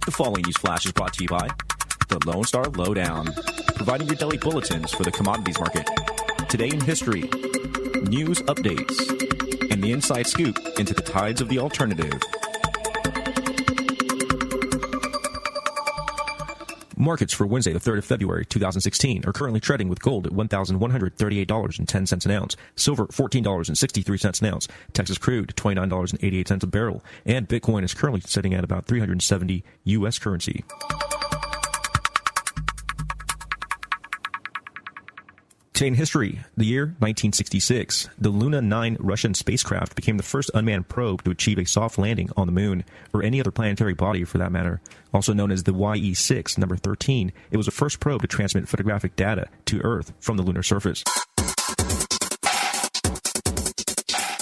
The following news flash is brought to you by the Lone Star Lowdown, providing your daily bulletins for the commodities market. Today in history, news updates, and the inside scoop into the tides of the alternative. Markets for Wednesday, the 3rd of February, 2016, are currently trading with gold at $1,138.10 an ounce, silver $14.63 an ounce, Texas crude $29.88 a barrel, and Bitcoin is currently sitting at about 370 U.S. currency. Today in history, the year 1966, the Luna 9 Russian spacecraft became the first unmanned probe to achieve a soft landing on the moon, or any other planetary body for that matter. Also known as the YE-6, number 13, it was the first probe to transmit photographic data to Earth from the lunar surface.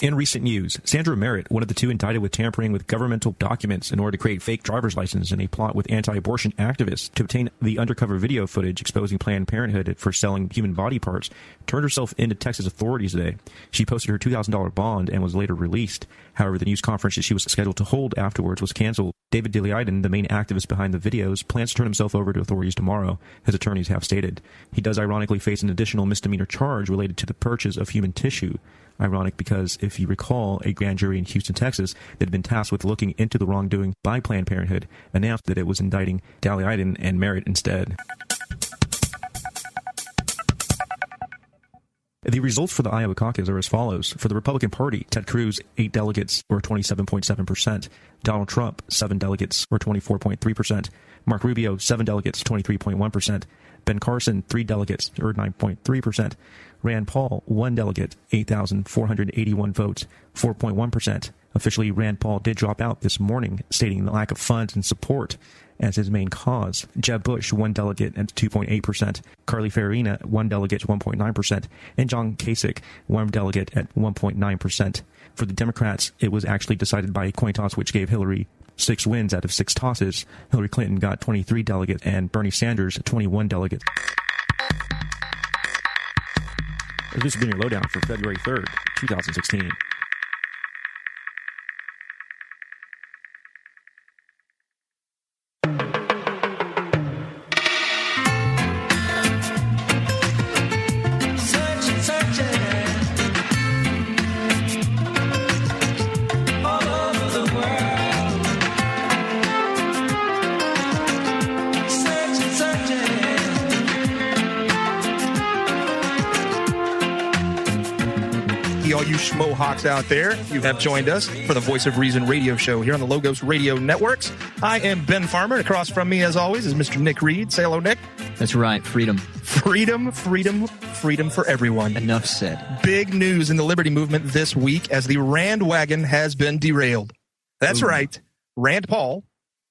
In recent news, Sandra Merritt, one of the two indicted with tampering with governmental documents in order to create fake driver's license in a plot with anti-abortion activists to obtain the undercover video footage exposing Planned Parenthood for selling human body parts, turned herself into Texas authorities today. She posted her $2,000 bond and was later released. However, the news conference that she was scheduled to hold afterwards was canceled. David Daleiden, the main activist behind the videos, plans to turn himself over to authorities tomorrow, his attorneys have stated. He does ironically face an additional misdemeanor charge related to the purchase of human tissue. Ironic because, if you recall, a grand jury in Houston, Texas, that had been tasked with looking into the wrongdoing by Planned Parenthood announced that it was indicting Daleiden and Merritt instead. The results for the Iowa caucus are as follows. For the Republican Party, Ted Cruz, 8 delegates, or 27.7%. Donald Trump, 7 delegates, or 24.3%. Mark Rubio, 7 delegates, 23.1%. Ben Carson, 3 delegates, or 9.3%. Rand Paul, 1 delegate, 8,481 votes, 4.1%. Officially, Rand Paul did drop out this morning, stating the lack of funds and support as his main cause. Jeb Bush, 1 delegate at 2.8%. Carly Fiorina, 1 delegate, 1.9%. And John Kasich, 1 delegate at 1.9%. For the Democrats, it was actually decided by a coin toss which gave Hillary 6 wins out of 6 tosses. Hillary Clinton got 23 delegates and Bernie Sanders 21 delegates. This has been your lowdown for February 3rd, 2016. All you schmohawks out there, you have joined us for the Voice of Reason radio show here on the Logos Radio Networks. I am Ben Farmer. Across from me, as always, is Mr. Nick Reed. Say hello, Nick. That's right. Freedom. Freedom, freedom, freedom for everyone. Enough said. Big news in the Liberty Movement this week as the Rand wagon has been derailed. That's right. Rand Paul,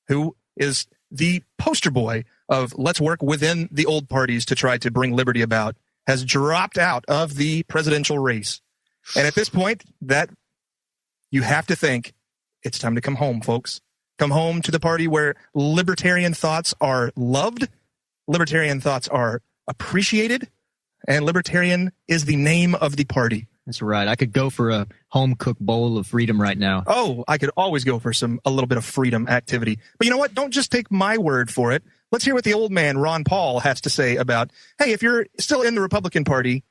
who is the poster boy of let's work within the old parties to try to bring liberty about, has dropped out of the presidential race. And at this point, that you have to think it's time to come home, folks. Come home to the party where libertarian thoughts are loved, libertarian thoughts are appreciated, and libertarian is the name of the party. That's right. I could go for a home-cooked bowl of freedom right now. Oh, I could always go for a little bit of freedom activity. But you know what? Don't just take my word for it. Let's hear what the old man, Ron Paul, has to say about, hey, if you're still in the Republican Party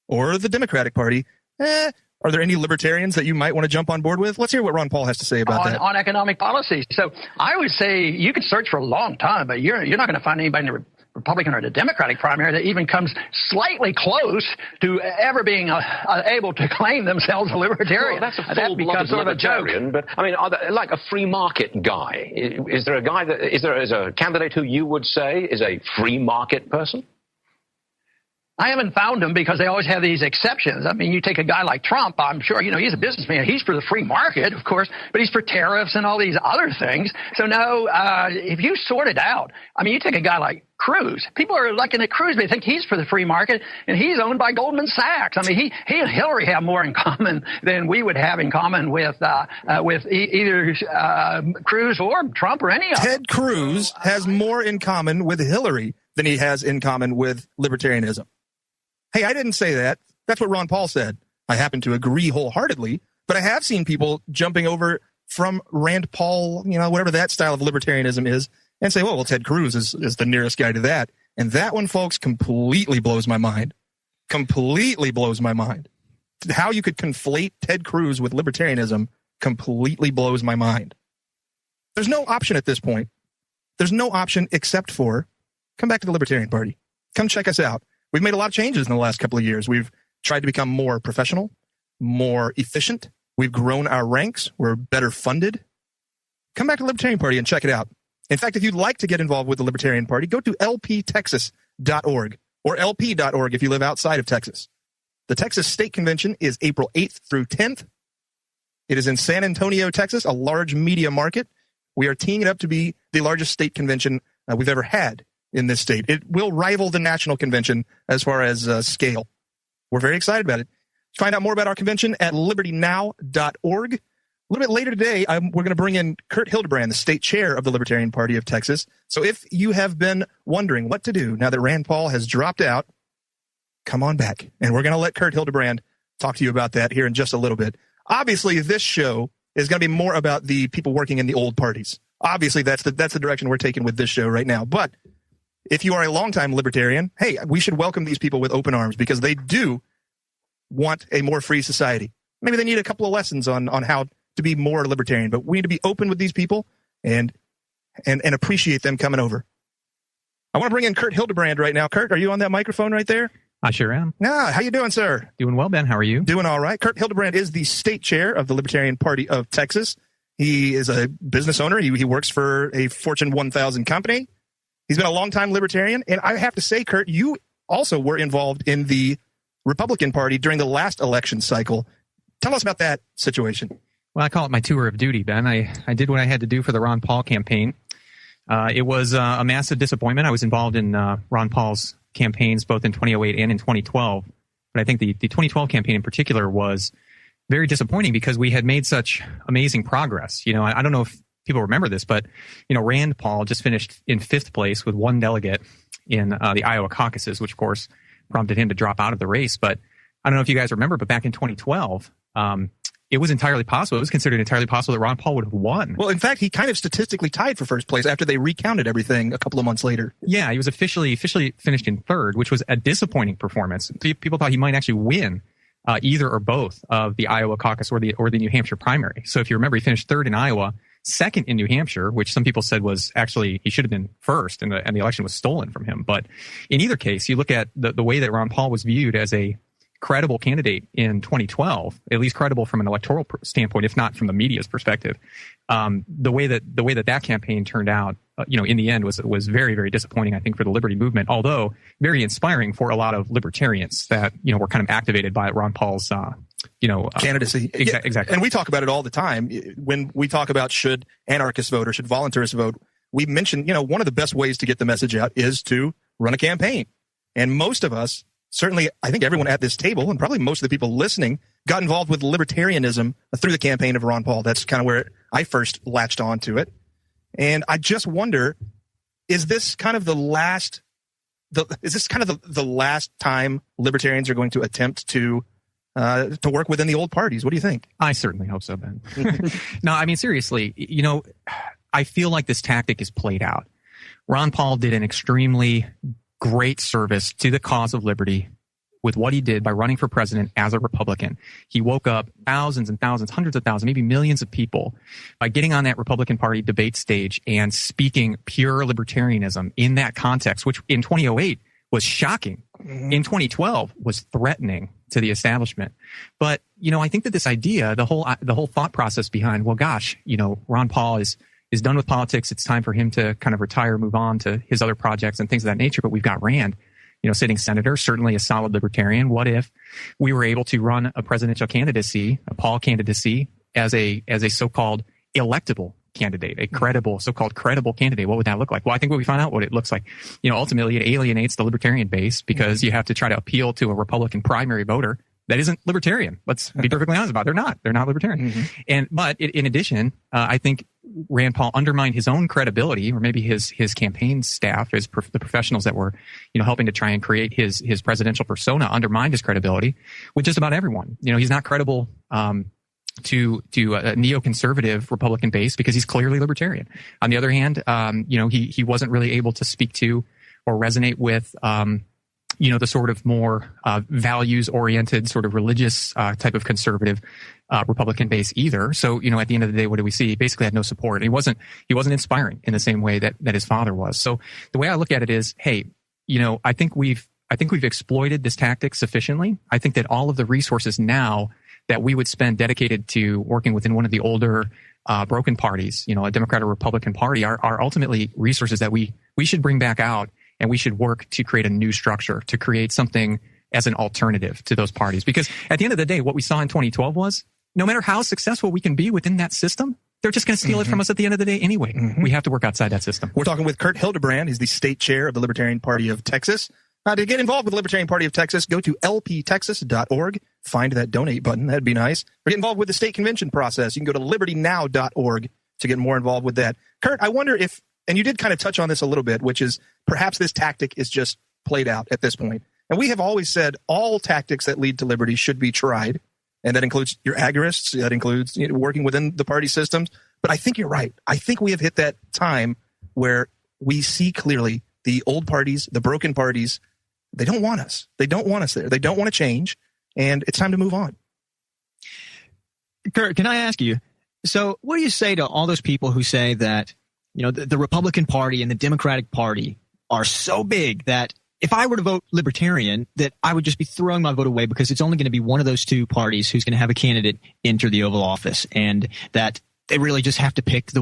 or the Democratic Party, are there any libertarians that you might want to jump on board with? Let's hear what Ron Paul has to say about that. On economic policy. So I would say you could search for a long time, but you're not going to find anybody in the Republican or the Democratic primary that even comes slightly close to ever being able to claim themselves a libertarian. Well, that's a full-blooded libertarian, but I mean, are there, like a free market guy? Is there a guy is a candidate who you would say is a free market person? I haven't found them because they always have these exceptions. I mean, you take a guy like Trump, I'm sure, he's a businessman. He's for the free market, of course, but he's for tariffs and all these other things. So no, if you sort it out, I mean, you take a guy like Cruz. People are looking at Cruz. They think he's for the free market, and he's owned by Goldman Sachs. I mean, he and Hillary have more in common than we would have in common with either Cruz or Trump or any of them. Ted Cruz has more in common with Hillary than he has in common with libertarianism. Hey, I didn't say that. That's what Ron Paul said. I happen to agree wholeheartedly, but I have seen people jumping over from Rand Paul, whatever that style of libertarianism is, and say, well, Ted Cruz is the nearest guy to that. And that one, folks, completely blows my mind. Completely blows my mind. How you could conflate Ted Cruz with libertarianism completely blows my mind. There's no option at this point. There's no option except for come back to the Libertarian Party. Come check us out. We've made a lot of changes in the last couple of years. We've tried to become more professional, more efficient. We've grown our ranks. We're better funded. Come back to the Libertarian Party and check it out. In fact, if you'd like to get involved with the Libertarian Party, go to lptexas.org or lp.org if you live outside of Texas. The Texas State Convention is April 8th through 10th. It is in San Antonio, Texas, a large media market. We are teeing it up to be the largest state convention we've ever had in this state. It will rival the national convention as far as scale. We're very excited about it. Find out more about our convention at libertynow.org. A little bit later today, we're going to bring in Kurt Hildebrand, the state chair of the Libertarian Party of Texas. So if you have been wondering what to do now that Rand Paul has dropped out, come on back. And we're going to let Kurt Hildebrand talk to you about that here in just a little bit. Obviously, this show is going to be more about the people working in the old parties. Obviously, that's the direction we're taking with this show right now. But if you are a longtime libertarian, hey, we should welcome these people with open arms because they do want a more free society. Maybe they need a couple of lessons on how to be more libertarian, but we need to be open with these people and appreciate them coming over. I want to bring in Kurt Hildebrand right now. Kurt, are you on that microphone right there? I sure am. Yeah, how you doing, sir? Doing well, Ben. How are you? Doing all right. Kurt Hildebrand is the state chair of the Libertarian Party of Texas. He is a business owner. He works for a Fortune 1000 company. He's been a longtime libertarian. And I have to say, Kurt, you also were involved in the Republican Party during the last election cycle. Tell us about that situation. Well, I call it my tour of duty, Ben. I did what I had to do for the Ron Paul campaign. It was a massive disappointment. I was involved in Ron Paul's campaigns both in 2008 and in 2012. But I think the 2012 campaign in particular was very disappointing because we had made such amazing progress. You know, I don't know if people remember this, but, you know, Rand Paul just finished in 5th place with one delegate in the Iowa caucuses, which, of course, prompted him to drop out of the race. But I don't know if you guys remember, but back in 2012, it was entirely possible. It was considered entirely possible that Ron Paul would have won. Well, in fact, he kind of statistically tied for first place after they recounted everything a couple of months later. Yeah, he was officially finished in 3rd, which was a disappointing performance. People thought he might actually win either or both of the Iowa caucus or the New Hampshire primary. So if you remember, he finished 3rd in Iowa, 2nd in New Hampshire, which some people said was actually he should have been 1st, and the election was stolen from him. But in either case, you look at the way that Ron Paul was viewed as a credible candidate in 2012, at least credible from an electoral standpoint, if not from the media's perspective. The way that campaign turned out, in the end was very, very disappointing, I think, for the liberty movement, although very inspiring for a lot of libertarians that, were kind of activated by Ron Paul's, candidacy. Exactly. And we talk about it all the time. When we talk about should anarchists vote or should voluntarists vote, we mention, one of the best ways to get the message out is to run a campaign. And most of us, certainly, I think everyone at this table and probably most of the people listening got involved with libertarianism through the campaign of Ron Paul. That's kind of where I first latched onto it. And I just wonder, is this kind of the last time libertarians are going to attempt to work within the old parties? What do you think? I certainly hope so, Ben. No, I mean, seriously, I feel like this tactic is played out. Ron Paul did an extremely great service to the cause of liberty with what he did by running for president as a Republican. He woke up thousands and thousands, hundreds of thousands, maybe millions of people by getting on that Republican Party debate stage and speaking pure libertarianism in that context, which in 2008 was shocking. In 2012 was threatening to the establishment. But, I think that this idea, the whole thought process behind, well, gosh, Ron Paul is done with politics. It's time for him to kind of retire, move on to his other projects and things of that nature. But we've got Rand, sitting senator, certainly a solid libertarian. What if we were able to run a presidential candidacy, a Paul candidacy, as a so-called electable candidate, a credible, so-called credible candidate? What would that look like? Well, I think we found out what it looks like. Ultimately, it alienates the libertarian base because you have to try to appeal to a Republican primary voter that isn't libertarian. Let's be perfectly honest about it. They're not libertarian. But in addition, I think Rand Paul undermined his own credibility, or maybe his campaign staff, the professionals that were, helping to try and create his presidential persona, undermined his credibility with just about everyone. He's not credible, to a neoconservative Republican base because he's clearly libertarian. On the other hand, he wasn't really able to speak to or resonate with, the sort of more values-oriented, sort of religious type of conservative Republican base either. So, at the end of the day, what do we see? He basically had no support. He wasn't inspiring in the same way that his father was. So the way I look at it is, hey, I think we've exploited this tactic sufficiently. I think that all of the resources now that we would spend dedicated to working within one of the older broken parties, a Democrat or Republican party, are ultimately resources that we should bring back out, and we should work to create a new structure, to create something as an alternative to those parties. Because at the end of the day, what we saw in 2012 was, no matter how successful we can be within that system, they're just going to steal it from us at the end of the day anyway. We have to work outside that system. We're talking with Kurt Hildebrand. He's the state chair of the Libertarian Party of Texas. To get involved with the Libertarian Party of Texas, go to lptexas.org. Find that donate button. That'd be nice. Or get involved with the state convention process. You can go to libertynow.org to get more involved with that. Kurt, I wonder if, and you did kind of touch on this a little bit, which is perhaps this tactic is just played out at this point. And we have always said all tactics that lead to liberty should be tried. And that includes your agorists. That includes working within the party systems. But I think you're right. I think we have hit that time where we see clearly the old parties, the broken parties, they don't want us. They don't want us there. They don't want to change. And it's time to move on. Kurt, can I ask you, so what do you say to all those people who say that, the Republican Party and the Democratic Party are so big that if I were to vote Libertarian, that I would just be throwing my vote away because it's only going to be one of those two parties who's going to have a candidate enter the Oval Office, and that they really just have to pick the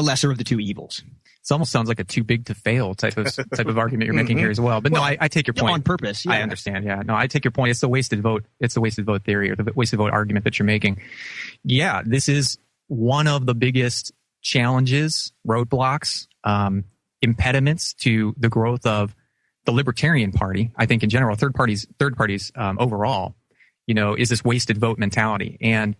lesser of the two evils? It almost sounds like a too big to fail type of argument you're making here as well. But no, I take your point. On purpose. Yeah. I understand. Yeah. No, I take your point. It's the wasted vote. It's the wasted vote theory, or the wasted vote argument that you're making. Yeah, this is one of the biggest challenges, roadblocks, impediments to the growth of the Libertarian Party. I think in general, third parties overall, is this wasted vote mentality. And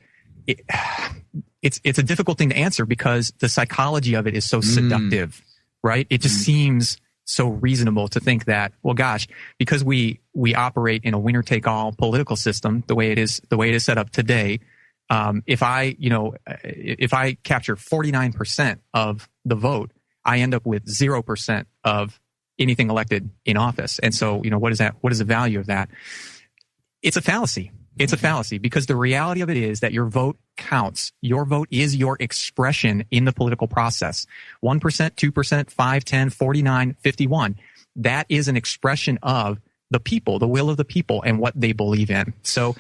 it's a difficult thing to answer because the psychology of it is so seductive, right? It just seems so reasonable to think that, well, gosh, because we operate in a winner take all political system, the way it is set up today, if I capture 49% of the vote, I end up with 0% of anything elected in office. And so, what is that? What is the value of that? It's a fallacy. It's a fallacy because the reality of it is that your vote counts. Your vote is your expression in the political process. 1%, 2%, 5, 10, 49, 51. That is an expression of the people, the will of the people, and what they believe in. So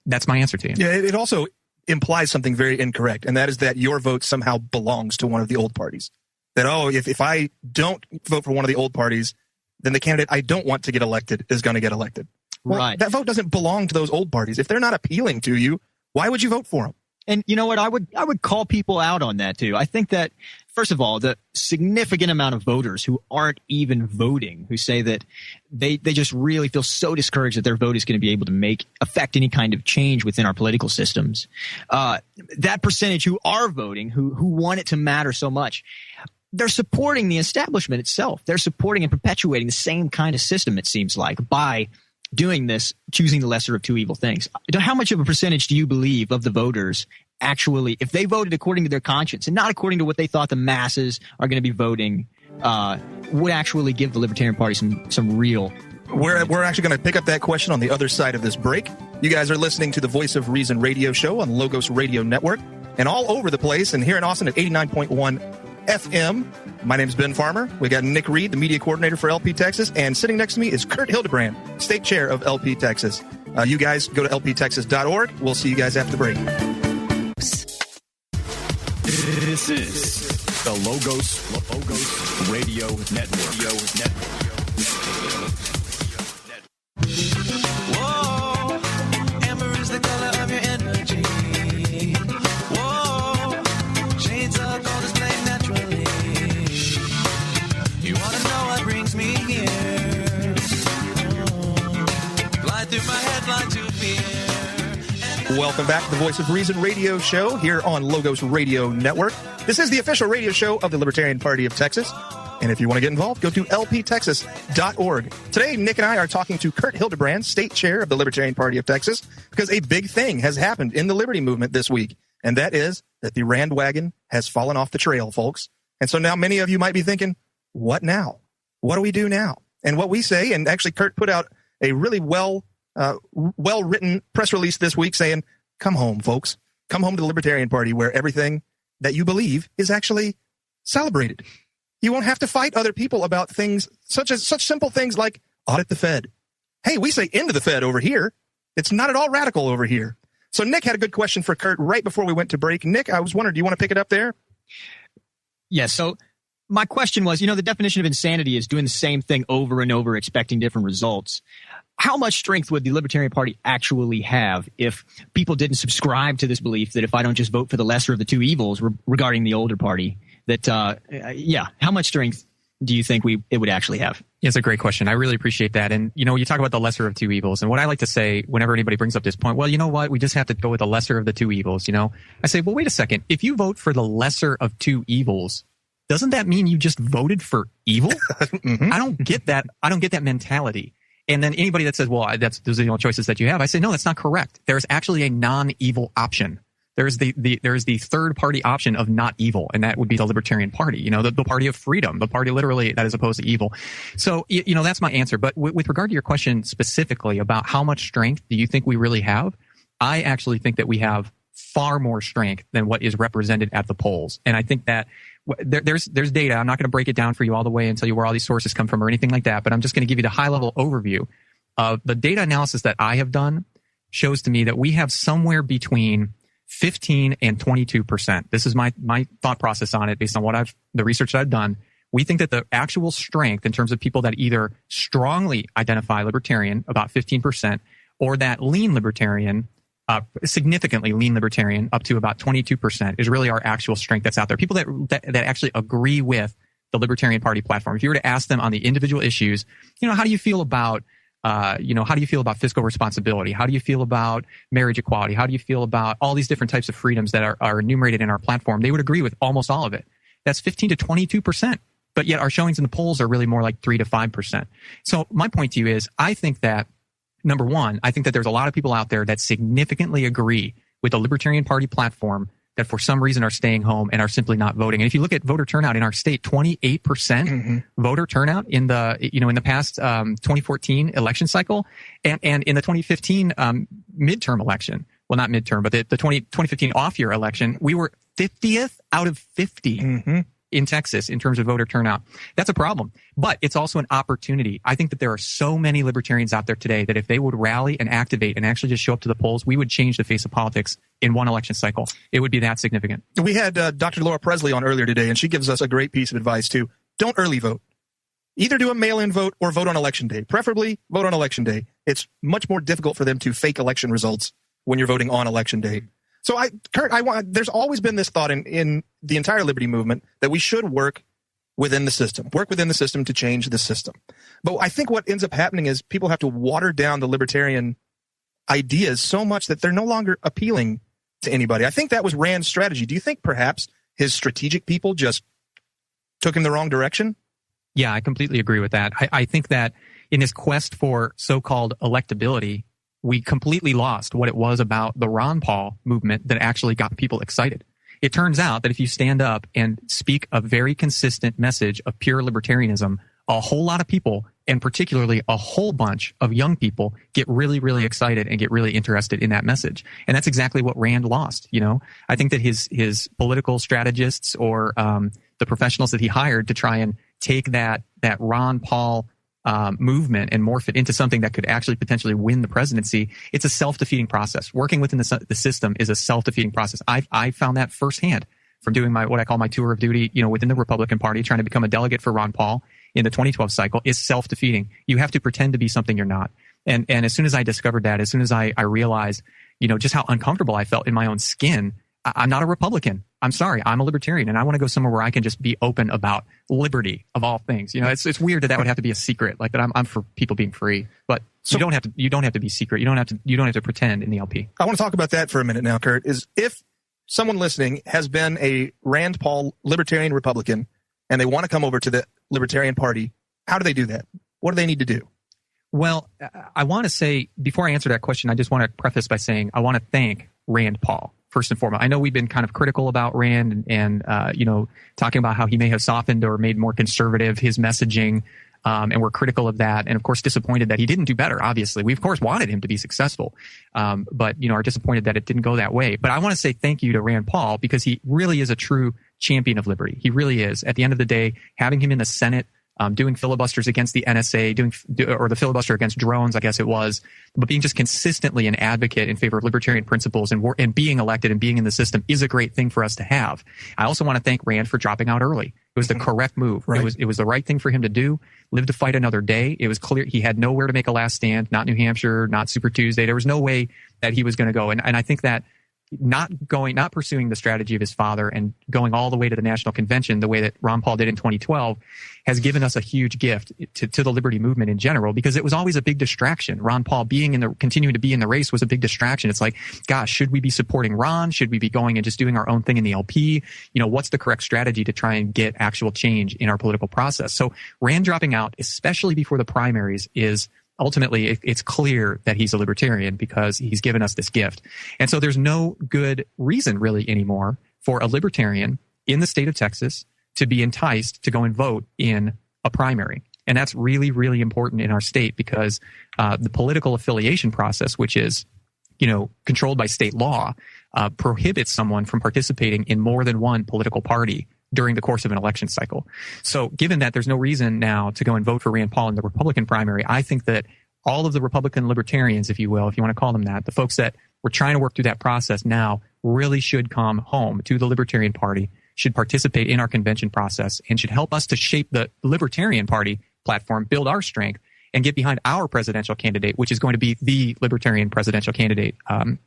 that's my answer to you. Yeah, it also implies something very incorrect, and that is that your vote somehow belongs to one of the old parties. That, if I don't vote for one of the old parties, then the candidate I don't want to get elected is going to get elected. Well, right. That vote doesn't belong to those old parties. If they're not appealing to you, why would you vote for them? And you know what? I would call people out on that too. I think that, first of all, the significant amount of voters who aren't even voting, who say that they just really feel so discouraged that their vote is going to be able to affect any kind of change within our political systems. That percentage who are voting, who want it to matter so much, they're supporting the establishment itself. They're supporting and perpetuating the same kind of system, it seems like, by doing this, choosing the lesser of two evil things. How much of a percentage do you believe of the voters actually, if they voted according to their conscience and not according to what they thought the masses are going to be voting, would actually give the Libertarian Party some real... We're actually going to pick up that question on the other side of this break. You guys are listening to the Voice of Reason radio show on Logos Radio Network and all over the place, and here in Austin at 89.1 FM. My name is Ben Farmer. We got Nick Reed, the media coordinator for LP Texas, and sitting next to me is Kurt Hildebrand, state chair of LP Texas. You guys go to lptexas.org. We'll see you guys after the break. This is the Logos Radio Network. Whoa, amber is the color of your energy. Whoa, shades of gold displayed naturally. You wanna know what brings me here? Fly through my head, fly to fear. Welcome back to the Voice of Reason radio show here on Logos Radio Network. This is the official radio show of the Libertarian Party of Texas. And if you want to get involved, go to lptexas.org. Today, Nick and I are talking to Kurt Hildebrand, state chair of the Libertarian Party of Texas, because a big thing has happened in the Liberty Movement this week, and that is that the Rand wagon has fallen off the trail, folks. And so now many of you might be thinking, what now? What do we do now? And what we say, and actually Kurt put out a really well-written press release this week saying, come home, folks. Come home to the Libertarian Party where everything that you believe is actually celebrated. You won't have to fight other people about things such simple things like audit the Fed. Hey, we say into the Fed over here. It's not at all radical over here. So Nick had a good question for Kurt right before we went to break. Nick, I was wondering, do you want to pick it up there? Yes. So my question was, the definition of insanity is doing the same thing over and over, expecting different results. How much strength would the Libertarian Party actually have if people didn't subscribe to this belief that if I don't just vote for the lesser of the two evils regarding the older party, that, how much strength do you think it would actually have? It's a great question. I really appreciate that. And, you talk about the lesser of two evils. And what I like to say whenever anybody brings up this point, well, you know what? We just have to go with the lesser of the two evils, I say, well, wait a second. If you vote for the lesser of two evils, doesn't that mean you just voted for evil? Mm-hmm. I don't get that. I don't get that mentality. And then anybody that says, well, those are the only choices that you have, I say, no, that's not correct. There's actually a non-evil option. There's the third party option of not evil, and that would be the Libertarian Party, the party of freedom, the party literally that is opposed to evil. So, that's my answer. But with regard to your question specifically about how much strength do you think we really have, I actually think that we have far more strength than what is represented at the polls. And I think that there's data. I'm not going to break it down for you all the way and tell you where all these sources come from or anything like that, but I'm just going to give you the high level overview of the data analysis that I have done shows to me that we have somewhere between 15 and 22%. This is my thought process on it based on the research that I've done. We think that the actual strength in terms of people that either strongly identify libertarian, about 15%, or that lean libertarian, significantly lean libertarian, up to about 22%, is really our actual strength that's out there. People that actually agree with the Libertarian Party platform. If you were to ask them on the individual issues, how do you feel about how do you feel about fiscal responsibility? How do you feel about marriage equality? How do you feel about all these different types of freedoms that are enumerated in our platform? They would agree with almost all of it. That's 15 to 22%. But yet our showings in the polls are really more like 3 to 5%. So my point to you is, I think that, number one, I think that there's a lot of people out there that significantly agree with the Libertarian Party platform that for some reason are staying home and are simply not voting. And if you look at voter turnout in our state, 28% voter turnout in the past 2014 election cycle, and in the 2015 midterm election. Well, not midterm, but the 2015 off-year election, we were 50th out of 50 in Texas in terms of voter turnout. That's a problem, but it's also an opportunity. I think that there are so many libertarians out there today that if they would rally and activate and actually just show up to the polls, we would change the face of politics in one election cycle. It would be that significant. We had Dr. Laura Presley on earlier today, and she gives us a great piece of advice too. Don't early vote. Either do a mail-in vote or vote on election day. Preferably vote on election day. It's much more difficult for them to fake election results when you're voting on election day. So, Kurt, there's always been this thought in the entire Liberty movement that we should work within the system to change the system. But I think what ends up happening is people have to water down the libertarian ideas so much that they're no longer appealing to anybody. I think that was Rand's strategy. Do you think perhaps his strategic people just took him the wrong direction? Yeah, I completely agree with that. I think that in this quest for so-called electability, we completely lost what it was about the Ron Paul movement that actually got people excited. It turns out that if you stand up and speak a very consistent message of pure libertarianism, a whole lot of people, and particularly a whole bunch of young people, get really, really excited and get really interested in that message. And that's exactly what Rand lost. I think that his political strategists or the professionals that he hired to try and take that Ron Paul movement and morph it into something that could actually potentially win the presidency, it's a self-defeating process. Working within the system is a self-defeating process. I found that firsthand from doing what I call my tour of duty, within the Republican Party, trying to become a delegate for Ron Paul in the 2012 cycle is self-defeating. You have to pretend to be something you're not. And as soon as I discovered that, as soon as I realized, just how uncomfortable I felt in my own skin, I'm not a Republican. I'm sorry. I'm a libertarian, and I want to go somewhere where I can just be open about liberty of all things. It's weird that would have to be a secret, like that. I'm for people being free, but you don't have to be secret. You don't have to pretend in the LP. I want to talk about that for a minute now, Kurt. Is if someone listening has been a Rand Paul libertarian Republican and they want to come over to the Libertarian Party. How do they do that? What do they need to do? Well, I want to say, before I answer that question, I just want to preface by saying I want to thank Rand Paul, first and foremost. I know we've been kind of critical about Rand and talking about how he may have softened or made more conservative his messaging. And we're critical of that. And of course, disappointed that he didn't do better. Obviously, we of course wanted him to be successful. But are disappointed that it didn't go that way. But I want to say thank you to Rand Paul because he really is a true champion of liberty. He really is. At the end of the day, having him in the Senate, doing filibusters against the NSA, or the filibuster against drones, I guess it was, but being just consistently an advocate in favor of libertarian principles and being elected and being in the system is a great thing for us to have. I also want to thank Rand for dropping out early. It was the correct move. Right. It was the right thing for him to do. Live to fight another day. It was clear he had nowhere to make a last stand. Not New Hampshire, not Super Tuesday. There was no way that he was going to go. And I think that not pursuing the strategy of his father and going all the way to the national convention the way that Ron Paul did in 2012 has given us a huge gift to the liberty movement in general, because it was always a big distraction. Ron Paul continuing to be in the race was a big distraction. It's like, gosh, should we be supporting Ron? Should we be going and just doing our own thing in the LP? What's the correct strategy to try and get actual change in our political process? So Rand dropping out, especially before the primaries, is ultimately, it's clear that he's a libertarian because he's given us this gift. And so there's no good reason really anymore for a libertarian in the state of Texas to be enticed to go and vote in a primary. And that's really, really important in our state because the political affiliation process, which is, controlled by state law, prohibits someone from participating in more than one political party during the course of an election cycle. So given that there's no reason now to go and vote for Rand Paul in the Republican primary, I think that all of the Republican libertarians, if you will, if you want to call them that, the folks that were trying to work through that process now really should come home to the Libertarian Party, should participate in our convention process, and should help us to shape the Libertarian Party platform, build our strength, and get behind our presidential candidate, which is going to be the Libertarian presidential candidate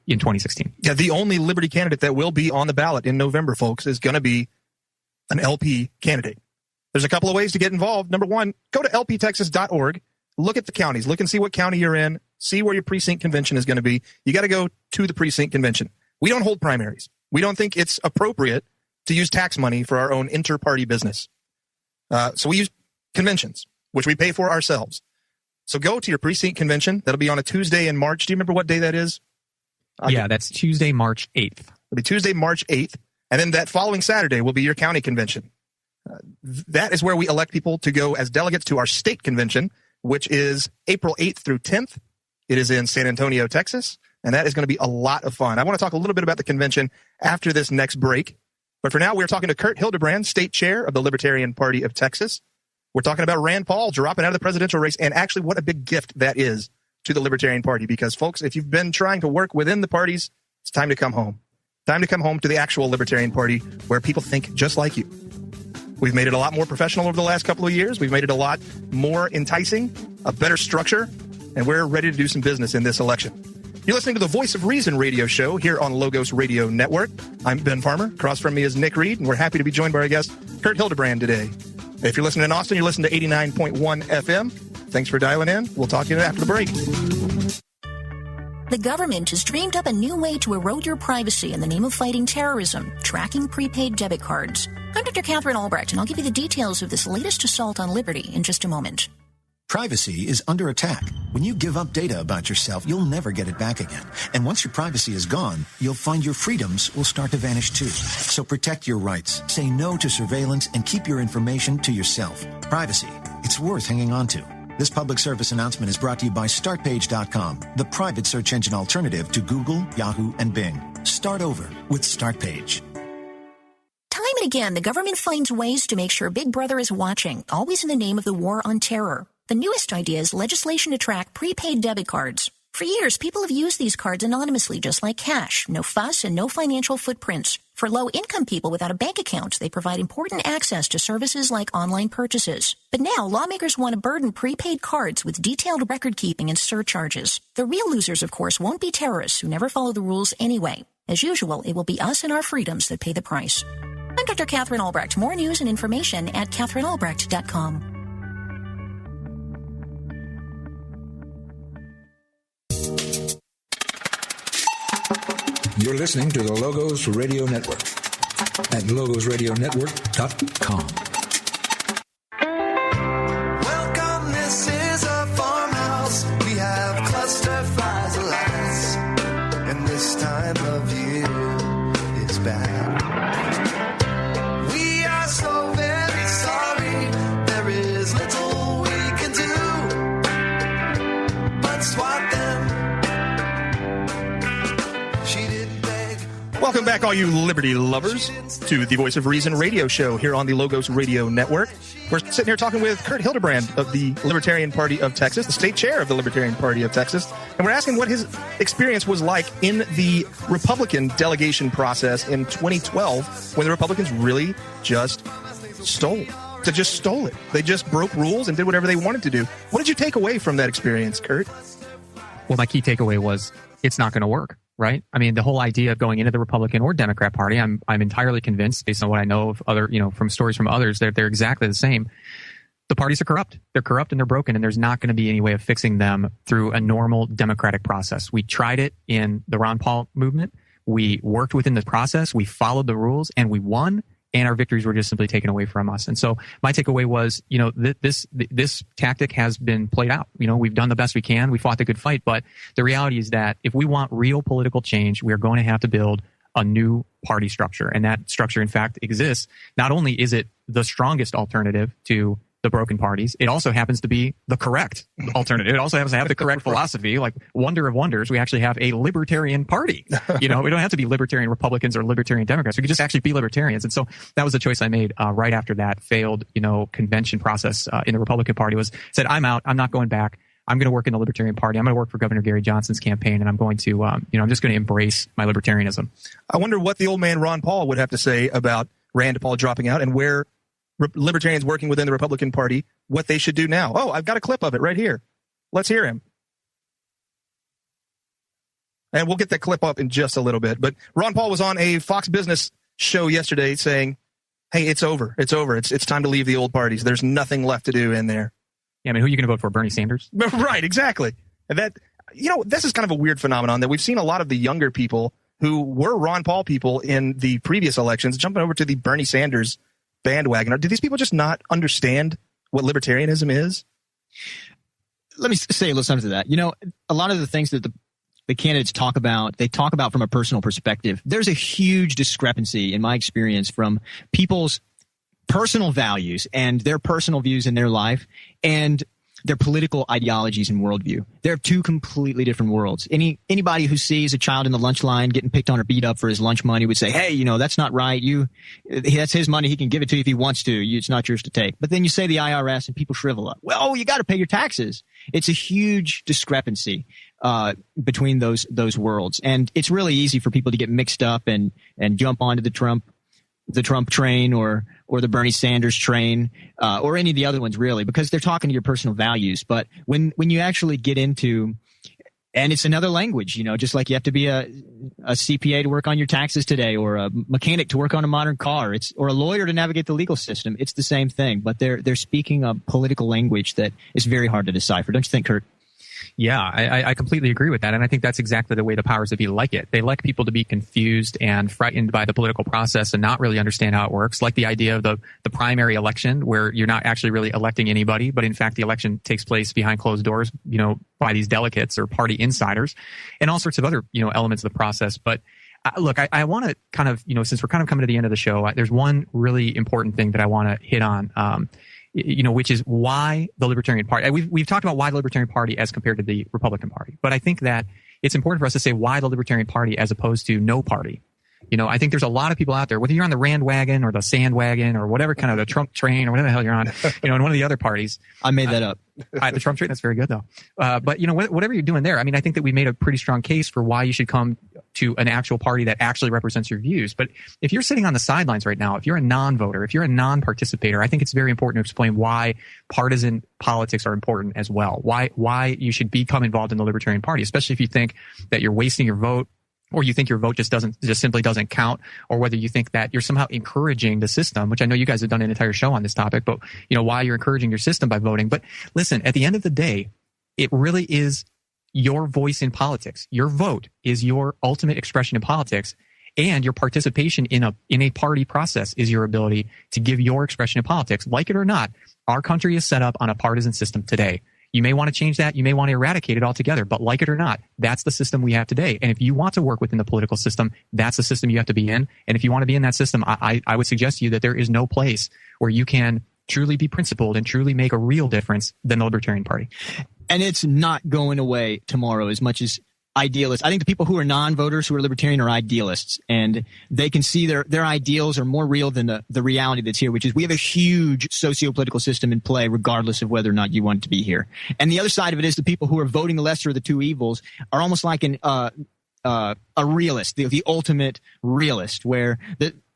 in 2016. Yeah, the only Liberty candidate that will be on the ballot in November, folks, is going to be an LP candidate. There's a couple of ways to get involved. Number one, go to lptexas.org. Look at the counties. Look and see what county you're in. See where your precinct convention is going to be. You got to go to the precinct convention. We don't hold primaries. We don't think it's appropriate to use tax money for our own inter-party business. So we use conventions, which we pay for ourselves. So go to your precinct convention. That'll be on a Tuesday in March. Do you remember what day that is? That's Tuesday, March 8th. It'll be Tuesday, March 8th. And then that following Saturday will be your county convention. That is where we elect people to go as delegates to our state convention, which is April 8th through 10th. It is in San Antonio, Texas, and that is going to be a lot of fun. I want to talk a little bit about the convention after this next break. But for now, we're talking to Kurt Hildebrand, state chair of the Libertarian Party of Texas. We're talking about Rand Paul dropping out of the presidential race, and actually what a big gift that is to the Libertarian Party. Because, folks, if you've been trying to work within the parties, it's time to come home. Time to come home to the actual Libertarian Party where people think just like you. We've made it a lot more professional over the last couple of years. We've made it a lot more enticing, a better structure, and we're ready to do some business in this election. You're listening to the Voice of Reason radio show here on Logos Radio Network. I'm Ben Farmer. Across from me is Nick Reed, and we're happy to be joined by our guest, Kurt Hildebrand, today. If you're listening in Austin, you're listening to 89.1 FM. Thanks for dialing in. We'll talk to you after the break. The government has dreamed up a new way to erode your privacy in the name of fighting terrorism, tracking prepaid debit cards. I'm Dr. Catherine Albrecht, and I'll give you the details of this latest assault on liberty in just a moment. Privacy is under attack. When you give up data about yourself, you'll never get it back again. And once your privacy is gone, you'll find your freedoms will start to vanish too. So protect your rights, say no to surveillance, and keep your information to yourself. Privacy, it's worth hanging on to. This public service announcement is brought to you by StartPage.com, the private search engine alternative to Google, Yahoo, and Bing. Start over with StartPage. Time and again, the government finds ways to make sure Big Brother is watching, always in the name of the war on terror. The newest idea is legislation to track prepaid debit cards. For years, people have used these cards anonymously, just like cash. No fuss and no financial footprints. For low-income people without a bank account, they provide important access to services like online purchases. But now, lawmakers want to burden prepaid cards with detailed record-keeping and surcharges. The real losers, of course, won't be terrorists who never follow the rules anyway. As usual, it will be us and our freedoms that pay the price. I'm Dr. Catherine Albrecht. More news and information at CatherineAlbrecht.com. You're listening to the Logos Radio Network at logosradionetwork.com. Welcome back, all you liberty lovers, to the Voice of Reason radio show here on the Logos Radio Network. We're sitting here talking with Kurt Hildebrand of the Libertarian Party of Texas, the state chair of the Libertarian Party of Texas, and we're asking what his experience was like in the Republican delegation process in 2012 when the Republicans really just stole it. They just stole it. They just broke rules and did whatever they wanted to do. What did you take away from that experience, Kurt? Well, my key takeaway was it's not going to work. Right? I mean, the whole idea of going into the Republican or Democrat Party, I'm entirely convinced, based on what I know of other, from stories from others, they're exactly the same. The parties are corrupt. They're corrupt and they're broken, and there's not going to be any way of fixing them through a normal democratic process. We tried it in the Ron Paul movement. We worked within the process. We followed the rules, and we won. And our victories were just simply taken away from us. And so my takeaway was, this tactic has been played out. We've done the best we can. We fought the good fight. But the reality is that if we want real political change, we are going to have to build a new party structure. And that structure, in fact, exists. Not only is it the strongest alternative to the broken parties, it also happens to be the correct alternative. It also happens to have the correct philosophy. Like, wonder of wonders, we actually have a libertarian party. We don't have to be libertarian Republicans or libertarian Democrats. We could just actually be libertarians. And so that was the choice I made right after that failed, convention process in the Republican Party. Said, I'm out. I'm not going back. I'm going to work in the Libertarian Party. I'm going to work for Governor Gary Johnson's campaign, and I'm going to, I'm just going to embrace my libertarianism. I wonder what the old man Ron Paul would have to say about Rand Paul dropping out and where libertarians working within the Republican Party, what they should do now. Oh, I've got a clip of it right here. Let's hear him. And we'll get that clip up in just a little bit. But Ron Paul was on a Fox Business show yesterday saying, hey, it's over. It's over. It's time to leave the old parties. There's nothing left to do in there. Yeah, I mean, who are you going to vote for? Bernie Sanders? Right, exactly. And that, this is kind of a weird phenomenon that we've seen a lot of the younger people who were Ron Paul people in the previous elections jumping over to the Bernie Sanders bandwagon. Do these people just not understand what libertarianism is? Let me say a little something to that. A lot of the things that the candidates talk about, they talk about from a personal perspective. There's a huge discrepancy, in my experience, from people's personal values and their personal views in their life and their political ideologies and worldview. They're two completely different worlds. Anybody who sees a child in the lunch line getting picked on or beat up for his lunch money would say, hey, that's not right. That's his money. He can give it to you if he wants to. It's not yours to take. But then you say the IRS and people shrivel up. Well, you got to pay your taxes. It's a huge discrepancy between those worlds. And it's really easy for people to get mixed up and jump onto the Trump train or the Bernie Sanders train, or any of the other ones, really, because they're talking to your personal values. But when you actually get into, and it's another language, just like you have to be a CPA to work on your taxes today, or a mechanic to work on a modern car, or a lawyer to navigate the legal system. It's the same thing, but they're speaking a political language that is very hard to decipher. Don't you think, Kurt? Yeah, I completely agree with that. And I think that's exactly the way the powers that be like it. They like people to be confused and frightened by the political process and not really understand how it works. Like the idea of the primary election, where you're not actually really electing anybody, but in fact the election takes place behind closed doors, by these delegates or party insiders, and all sorts of other, elements of the process. But look, I want to kind of, since we're kind of coming to the end of the show, there's one really important thing that I want to hit on. Which is why the Libertarian Party. We've talked about why the Libertarian Party as compared to the Republican Party, but I think that it's important for us to say why the Libertarian Party as opposed to no party. I think there's a lot of people out there, whether you're on the Rand wagon or the sand wagon or whatever kind of the Trump train or whatever the hell you're on, in one of the other parties. I made that up. The Trump train, that's very good though. But whatever you're doing there, I mean, I think that we made a pretty strong case for why you should come to an actual party that actually represents your views. But if you're sitting on the sidelines right now, if you're a non-voter, if you're a non-participator, I think it's very important to explain why partisan politics are important as well. Why you should become involved in the Libertarian Party, especially if you think that you're wasting your vote, or you think your vote just simply doesn't count, or whether you think that you're somehow encouraging the system, which I know you guys have done an entire show on this topic, but why you're encouraging your system by voting. But listen, at the end of the day, it really is your voice in politics. Your vote is your ultimate expression in politics, and your participation in a party process is your ability to give your expression in politics. Like it or not, our country is set up on a partisan system today. You may want to change that. You may want to eradicate it altogether. But like it or not, that's the system we have today. And if you want to work within the political system, that's the system you have to be in. And if you want to be in that system, I would suggest to you that there is no place where you can truly be principled and truly make a real difference than the Libertarian Party. And it's not going away tomorrow, as much as idealists. I think the people who are non-voters, who are libertarian, are idealists, and they can see their ideals are more real than the reality that's here, which is we have a huge socio-political system in play, regardless of whether or not you want to be here. And the other side of it is the people who are voting the lesser of the two evils are almost like a realist, the ultimate realist, where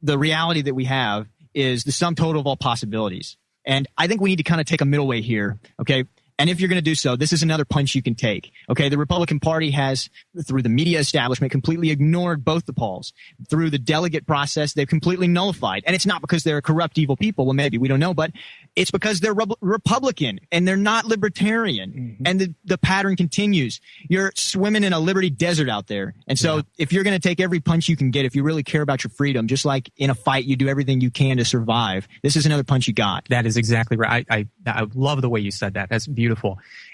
the reality that we have is the sum total of all possibilities. And I think we need to kind of take a middle way here, okay? And if you're going to do so, this is another punch you can take. Okay, the Republican Party has, through the media establishment, completely ignored both the polls. Through the delegate process, they've completely nullified. And it's not because they're corrupt, evil people. Well, maybe, we don't know. But it's because they're Republican and they're not libertarian. Mm-hmm. And the pattern continues. You're swimming in a liberty desert out there. And so if you're going to take every punch you can get, if you really care about your freedom, just like in a fight, you do everything you can to survive, this is another punch you got. That is exactly right. I love the way you said that. That's beautiful.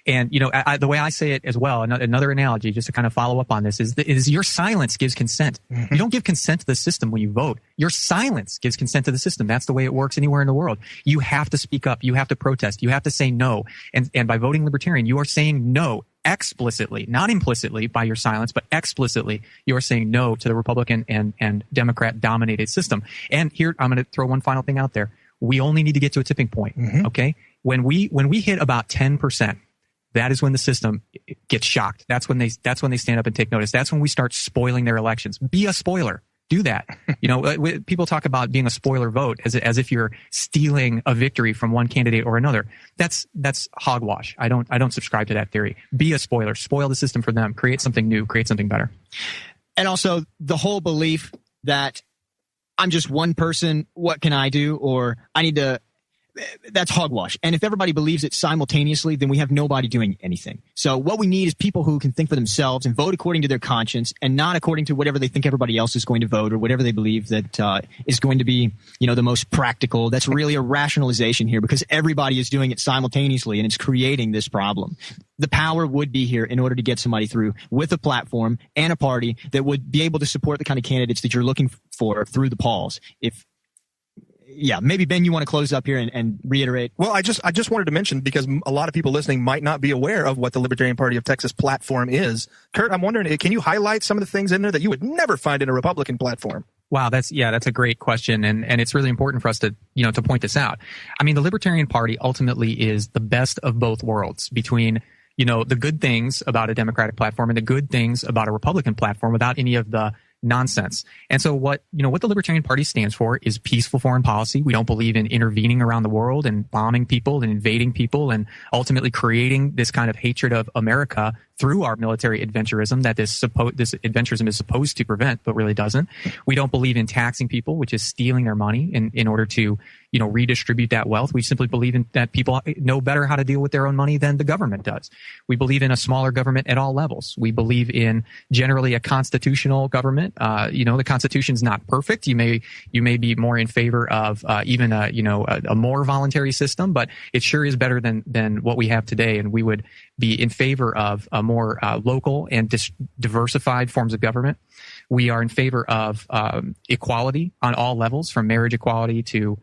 And, you know, the way I say it as well, another analogy, just to kind of follow up on this, is your silence gives consent. Mm-hmm. You don't give consent to the system when you vote. Your silence gives consent to the system. That's the way it works anywhere in the world. You have to speak up. You have to protest. You have to say no. And by voting libertarian, you are saying no explicitly, not implicitly by your silence, but explicitly, you are saying no to the Republican and Democrat dominated system. And here, I'm going to throw one final thing out there. We only need to get to a tipping point. Mm-hmm. Okay. When we hit about 10%, that is when the system gets shocked. That's when they stand up and take notice. That's when we start spoiling their elections. Be a spoiler. Do that. You know, people talk about being a spoiler vote as if you're stealing a victory from one candidate or another. That's hogwash. I don't subscribe to that theory. Be a spoiler. Spoil the system for them. Create something new. Create something better. And also the whole belief that I'm just one person, what can I do? Or I need to, that's hogwash. And if everybody believes it simultaneously, then we have nobody doing anything. So what we need is people who can think for themselves and vote according to their conscience and not according to whatever they think everybody else is going to vote or whatever they believe that is going to be, you know, the most practical. That's really a rationalization here because everybody is doing it simultaneously and it's creating this problem. The power would be here in order to get somebody through with a platform and a party that would be able to support the kind of candidates that you're looking for through the polls. Yeah, maybe Ben, you want to close up here and reiterate. Well, I just wanted to mention, because a lot of people listening might not be aware of what the Libertarian Party of Texas platform is. Kurt, I'm wondering, can you highlight some of the things in there that you would never find in a Republican platform? Wow, that's a great question, and it's really important for us to point this out. I mean, the Libertarian Party ultimately is the best of both worlds between, you know, the good things about a Democratic platform and the good things about a Republican platform without any of the nonsense. And so what the Libertarian Party stands for is peaceful foreign policy. We don't believe in intervening around the world and bombing people and invading people and ultimately creating this kind of hatred of America through our military adventurism that this adventurism is supposed to prevent, but really doesn't. We don't believe in taxing people, which is stealing their money in order to, you know, redistribute that wealth. We simply believe in that people know better how to deal with their own money than the government does. We believe in a smaller government at all levels. We believe in generally a constitutional government. The Constitution's not perfect. You may be more in favor of even a more voluntary system, but it sure is better than what we have today. And we would be in favor of a more local and diversified forms of government. We are in favor of equality on all levels, from marriage equality to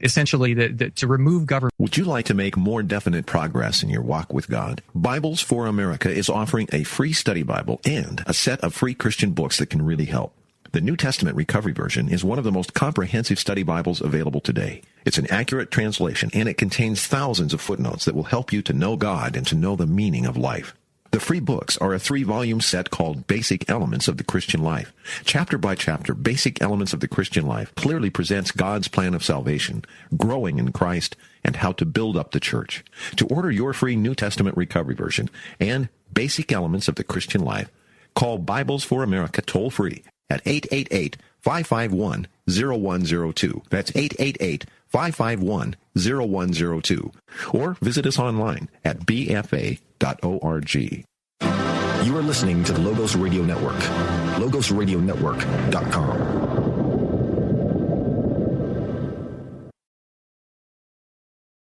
essentially to remove government. Would you like to make more definite progress in your walk with God? Bibles for America is offering a free study Bible and a set of free Christian books that can really help. The New Testament Recovery Version is one of the most comprehensive study Bibles available today. It's an accurate translation, and it contains thousands of footnotes that will help you to know God and to know the meaning of life. The free books are a 3-volume set called Basic Elements of the Christian Life. Chapter by chapter, Basic Elements of the Christian Life clearly presents God's plan of salvation, growing in Christ, and how to build up the church. To order your free New Testament Recovery Version and Basic Elements of the Christian Life, call Bibles for America toll-free at 888-551-0102. That's 888-551-0102. Or visit us online at bfa.org. You are listening to the Logos Radio Network, logosradionetwork.com.